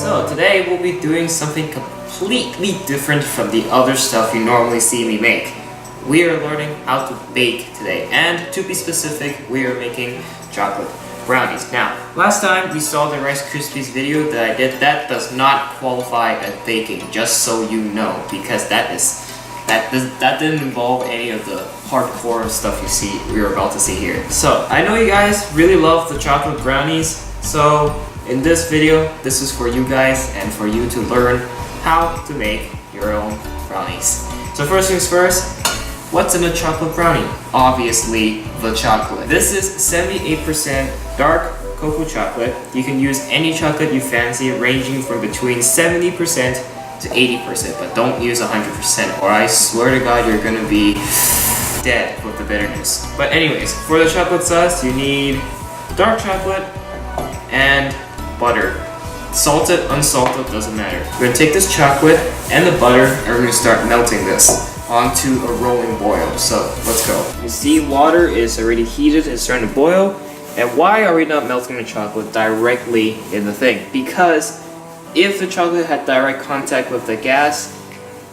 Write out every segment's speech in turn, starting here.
So today we'll be doing something completely different from the other stuff you normally see me make. We are learning how to bake today, and to be specific, we are making chocolate brownies. Now, last time we saw the Rice Krispies video that I did. That does not qualify as baking, just so you know, because that didn't involve any of the hardcore stuff we're about to see here. So I know you guys really love the chocolate brownies, so in this video, this is for you guys and for you to learn how to make your own brownies. So first things first, what's in a chocolate brownie? Obviously, the chocolate. This is 78% dark cocoa chocolate. You can use any chocolate you fancy, ranging from between 70% to 80%, but don't use 100%, or I swear to God, you're gonna be dead with the bitterness. But anyways, for the chocolate sauce, you need dark chocolate and butter. Salted, unsalted, doesn't matter. We're gonna take this chocolate and the butter, and we're gonna start melting this onto a rolling boil. So let's go. You see water is already heated, it's starting to boil. And why are we not melting the chocolate directly in the thing? Because if the chocolate had direct contact with the gas,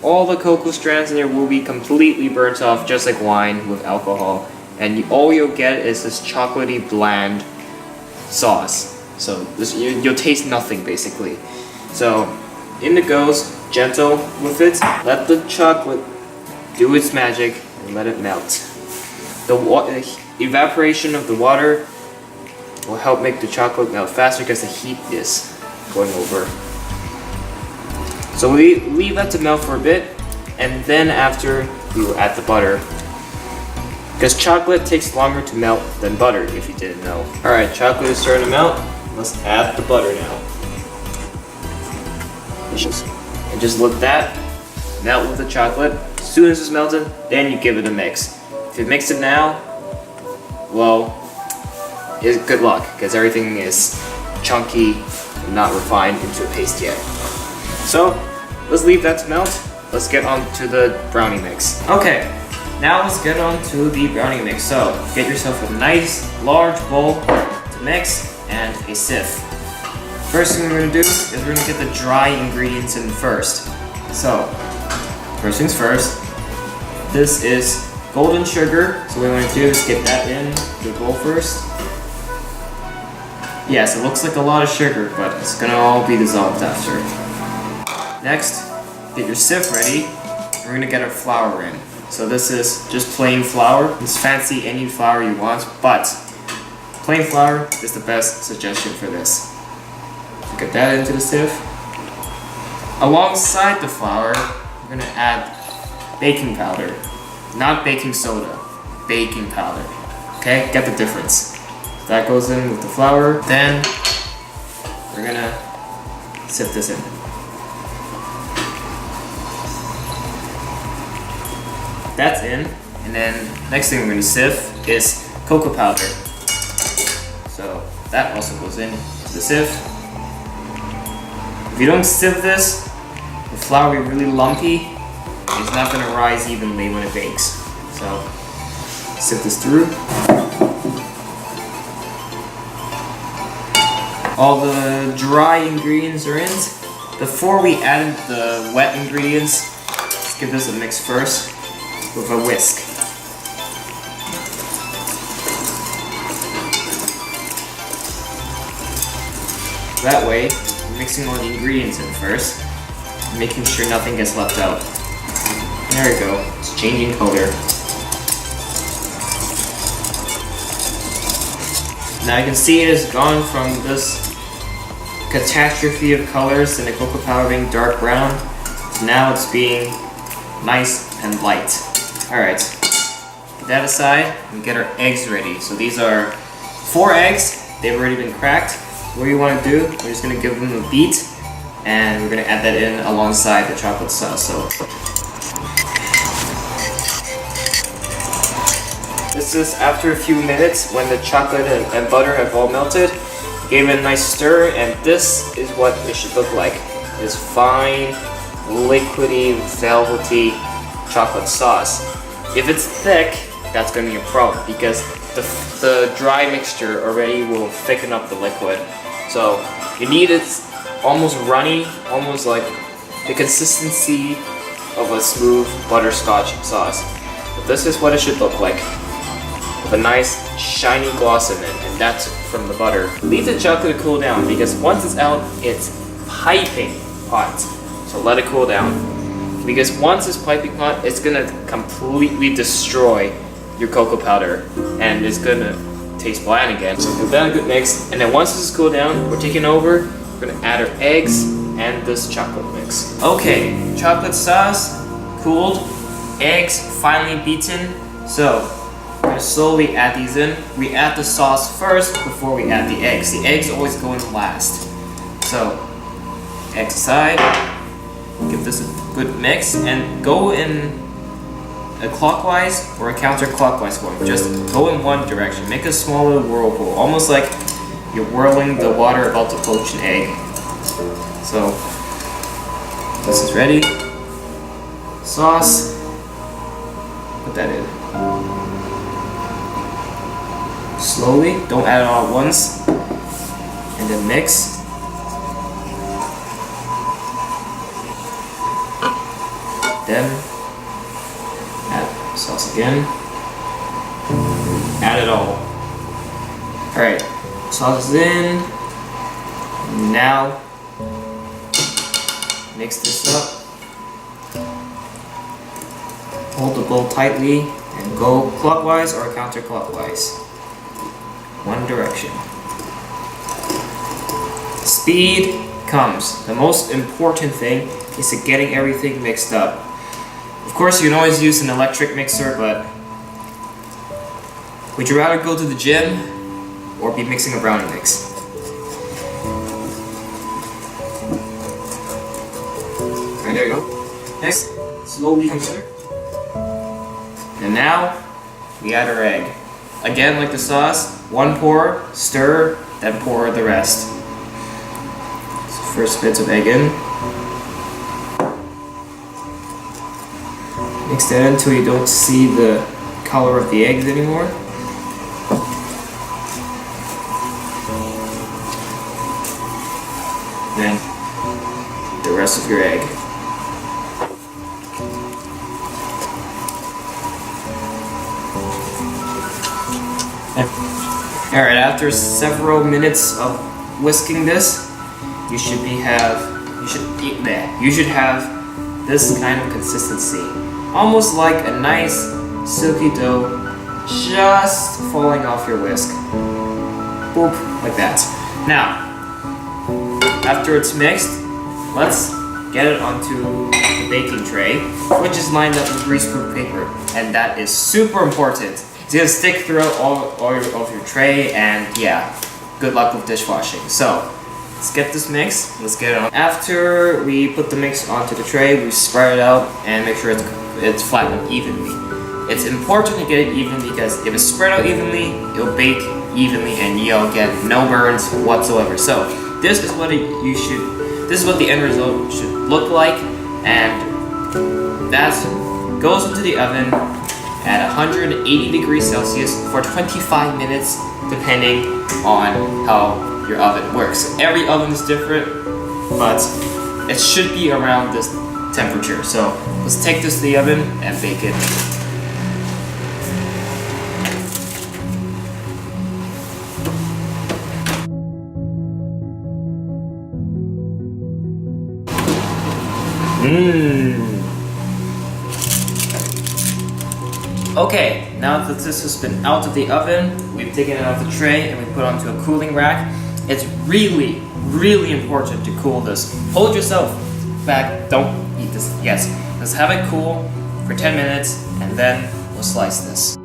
all the cocoa strands in there will be completely burnt off, just like wine with alcohol. And all you'll get is this chocolatey bland sauce. So you'll taste nothing basically. So in it goes, gentle with it. Let the chocolate do its magic and let it melt. The evaporation of the water will help make the chocolate melt faster because the heat is going over. So we leave that to melt for a bit, and then after we will add the butter. Because chocolate takes longer to melt than butter, if you didn't know. Alright, chocolate is starting to melt. Let's add the butter now. And just let that melt with the chocolate. As soon as it's melted, then you give it a mix. If you mix it now, well, good luck, because everything is chunky and not refined into a paste yet. So, let's leave that to melt. Let's get on to the brownie mix. Okay, now let's get on to the brownie mix. So, get yourself a nice large bowl to mix and a sieve. First thing we're going to do is we're going to get the dry ingredients in first. So, first things first, this is golden sugar. So what we want to do is get that in the bowl first. Yes, it looks like a lot of sugar, but it's going to all be dissolved after. Next, get your sieve ready. We're going to get our flour in. So this is just plain flour. It's fancy any flour you want, but plain flour is the best suggestion for this. So get that into the sieve. Alongside the flour, we're going to add baking powder. Not baking soda, baking powder. Okay, get the difference. That goes in with the flour. Then we're going to sift this in. That's in, and then next thing we're going to sieve is cocoa powder. So that also goes in to the sieve. If you don't sieve this, the flour will be really lumpy. It's not going to rise evenly when it bakes. So sieve this through. All the dry ingredients are in. Before we add the wet ingredients, let's give this a mix first with a whisk. That way, we're mixing all the ingredients in first, making sure nothing gets left out. There we go, it's changing color. Now you can see it has gone from this catastrophe of colors and the cocoa powder being dark brown to now it's being nice and light. Alright, get that aside and get our eggs ready. So these are 4 eggs, they've already been cracked. What you want to do, we're just going to give them a beat and we're going to add that in alongside the chocolate sauce. So this is after a few minutes when the chocolate and butter have all melted. Give it a nice stir, and this is what it should look like. This fine, liquidy, velvety chocolate sauce. If it's thick, that's going to be a problem because the dry mixture already will thicken up the liquid. So you need it almost runny, almost like the consistency of a smooth butterscotch sauce. But this is what it should look like, with a nice shiny gloss in it, and that's from the butter. Leave the chocolate to cool down, because once it's out, it's piping hot. So let it cool down, because once it's piping hot, it's gonna completely destroy your cocoa powder, and it's gonna taste bland again. So give that a good mix, and then once this is cooled down, we're taking over. We're gonna add our eggs and this chocolate mix. Okay, chocolate sauce cooled, eggs finely beaten. So we're gonna slowly add these in. We add the sauce first before we add the eggs. The eggs always go in last. So eggs aside, give this a good mix, and go in a clockwise or a counterclockwise form. Just go in one direction. Make a smaller whirlpool, almost like you're whirling the water about to poach an egg. So this is ready. Sauce. Put that in. Slowly, don't add it all at once. And then mix. Then add sauce again. Add it all. Alright, sauce is in. Now mix this up. Hold the bowl tightly and go clockwise or counterclockwise. One direction. Speed comes. The most important thing is to getting everything mixed up. Of course, you can always use an electric mixer, but would you rather go to the gym or be mixing a brownie mix? Alright, there you go. Next, slowly come together. And now, we add our egg. Again, like the sauce, one pour, stir, then pour the rest. So first bits of egg in. Mix that until you don't see the color of the eggs anymore. Then the rest of your egg. Alright, after several minutes of whisking this, you should have this kind of consistency. Almost like a nice silky dough just falling off your whisk. Boop, like that. Now, after it's mixed, let's get it onto the baking tray, which is lined up with greaseproof paper, and that is super important. It's gonna stick throughout all of your tray, and yeah, good luck with dishwashing. So, let's get this mix, let's get it on. After we put the mix onto the tray, we spread it out and make sure it's flattened evenly. It's important to get it even, because if it's spread out evenly, it'll bake evenly and you'll get no burns whatsoever. So, this is what the end result should look like, and that goes into the oven at 180 degrees Celsius for 25 minutes, depending on how your oven works. Every oven is different, but it should be around this temperature. So let's take this to the oven and bake it. Okay, now that this has been out of the oven, we've taken it off the tray and we put it onto a cooling rack. It's really, really important to cool this. Hold yourself back, don't eat this. Yes, let's have it cool for 10 minutes and then we'll slice this.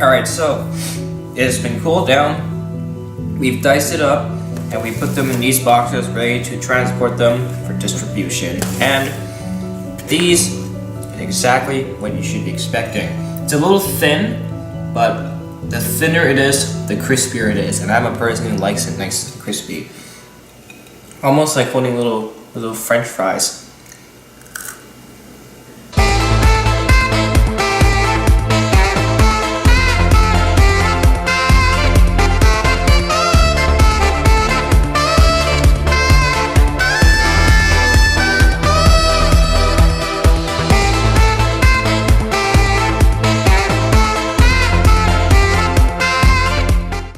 Alright, so it has been cooled down. We've diced it up and we put them in these boxes ready to transport them for distribution. And these are exactly what you should be expecting. It's a little thin, but the thinner it is, the crispier it is. And I'm a person who likes it nice and crispy. Almost like holding little French fries.